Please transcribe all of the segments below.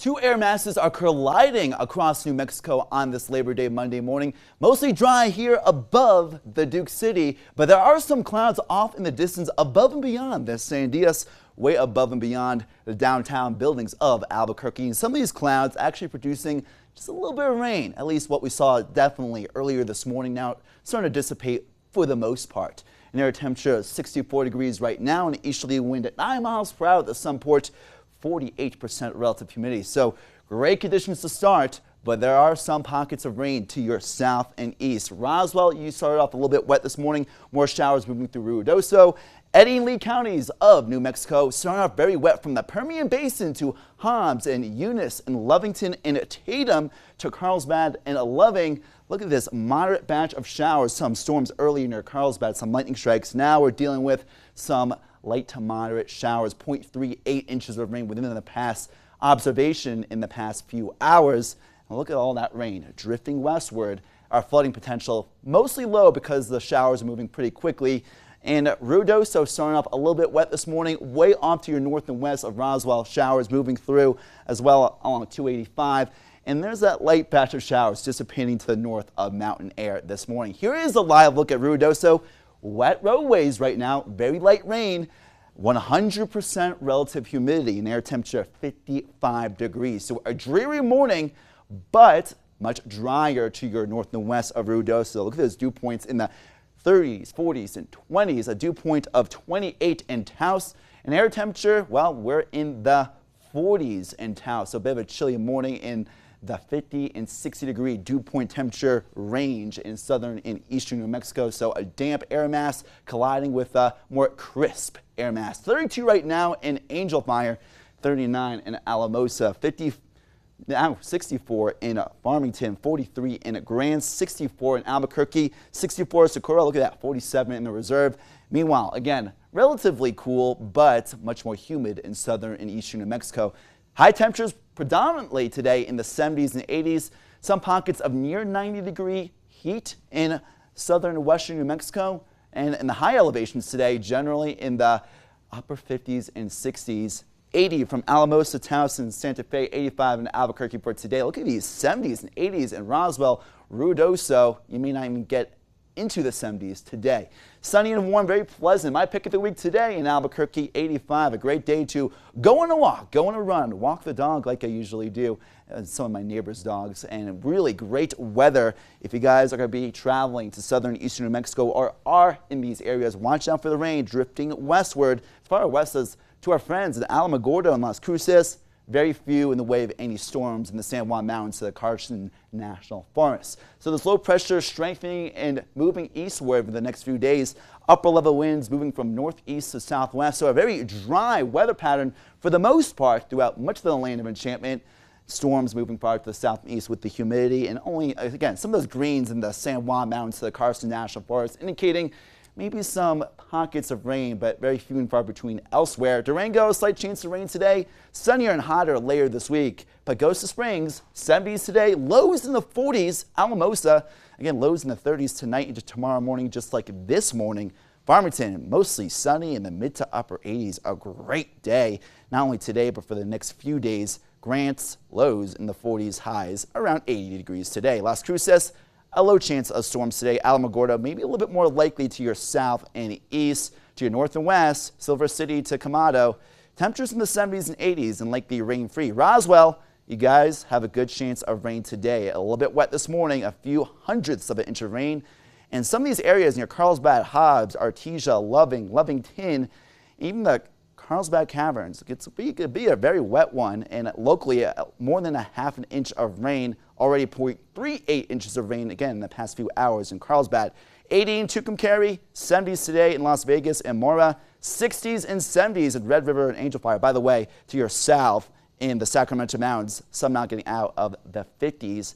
Two air masses are colliding across New Mexico on this Labor Day Monday morning. Mostly dry here above the Duke City, but there are some clouds off in the distance above and beyond the Sandias, way above and beyond the downtown buildings of Albuquerque. And some of these clouds actually producing just a little bit of rain, at least what we saw definitely earlier this morning. Now starting to dissipate for the most part. An air temperature of 64 degrees right now, and an easterly wind at 9 miles per hour at the Sunport. 48% relative humidity. So great conditions to start, but there are some pockets of rain to your south and east. Roswell, you started off a little bit wet this morning. More showers moving through Ruidoso. Eddy and Lee counties of New Mexico starting off very wet from the Permian Basin to Hobbs and Eunice and Lovington and Tatum to Carlsbad and Loving. Look at this moderate batch of showers. Some storms early near Carlsbad, some lightning strikes. Now we're dealing with some light to moderate showers, 0.38 inches of rain within the past observation in the past few hours. And look at all that rain drifting westward. Our flooding potential mostly low because the showers are moving pretty quickly. And Ruidoso starting off a little bit wet this morning, way off to your north and west of Roswell. Showers moving through as well along 285. And there's that light batch of showers dissipating to the north of Mountain Air this morning. Here is a live look at Ruidoso. Wet roadways right now, very light rain, 100% relative humidity, and air temperature 55 degrees. So a dreary morning, but much drier to your north and west of Ruidoso. Look at those dew points in the 30s, 40s, and 20s. A dew point of 28 in Taos. And air temperature, well, we're in the 40s in Taos. So a bit of a chilly morning in the 50 and 60 degree dew point temperature range in southern and eastern New Mexico. So a damp air mass colliding with a more crisp air mass. 32 right now in Angel Fire, 39 in Alamosa, 64 in Farmington, 43 in Grand, 64 in Albuquerque, 64 in Socorro. Look at that, 47 in the Reserve. Meanwhile, again, relatively cool, but much more humid in southern and eastern New Mexico. High temperatures predominantly today in the 70s and 80s. Some pockets of near 90-degree heat in southern and western New Mexico. And in the high elevations today, generally in the upper 50s and 60s. 80 from Alamosa, Taos, and Santa Fe, 85 in Albuquerque for today. Look at these 70s and 80s in Roswell, Ruidoso. You may not even get into the 70s today. Sunny and warm, very pleasant. My pick of the week today in Albuquerque, 85. A great day to go on a walk, go on a run, walk the dog like I usually do, some of my neighbors' dogs, and really great weather. If you guys are going to be traveling to southern eastern New Mexico or are in these areas, watch out for the rain drifting westward as far west as to our friends in Alamogordo and Las Cruces. Very few in the way of any storms in the San Juan Mountains to the Carson National Forest. So this low pressure strengthening and moving eastward for the next few days. Upper level winds moving from northeast to southwest. So a very dry weather pattern for the most part throughout much of the land of enchantment. Storms moving far to the south and east with the humidity, and only, again, some of those greens in the San Juan Mountains to the Carson National Forest indicating maybe some pockets of rain, but very few and far between elsewhere. Durango, slight chance of rain today. Sunnier and hotter later this week. Pagosa Springs, 70s today. Lows in the 40s. Alamosa, again, lows in the 30s tonight into tomorrow morning, just like this morning. Farmington, mostly sunny in the mid to upper 80s. A great day, not only today, but for the next few days. Grants, lows in the 40s, highs around 80 degrees today. Las Cruces, a low chance of storms today. Alamogordo, maybe a little bit more likely to your south and east. To your north and west, Silver City to Camado. Temperatures in the 70s and 80s and likely rain-free. Roswell, you guys have a good chance of rain today. A little bit wet this morning, a few hundredths of an inch of rain. And some of these areas near Carlsbad, Hobbs, Artesia, Loving, Lovington, even the Carlsbad Caverns. It could be a very wet one, and locally more than a half an inch of rain. Already 0.38 inches of rain again in the past few hours in Carlsbad. 80 in Tucumcari, 70s today in Las Vegas and Mora, 60s and 70s in Red River and Angel Fire. By the way, to your south in the Sacramento Mountains, some not getting out of the 50s.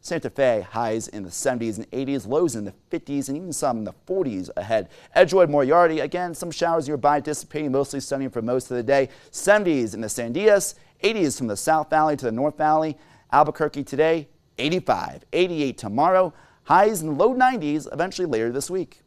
Santa Fe, highs in the 70s and 80s, lows in the 50s, and even some in the 40s ahead. Edgewood, Moriarty, again, some showers nearby, dissipating, mostly sunny for most of the day. 70s in the Sandias, 80s from the South Valley to the North Valley. Albuquerque today, 85, 88 tomorrow. Highs in the low 90s eventually later this week.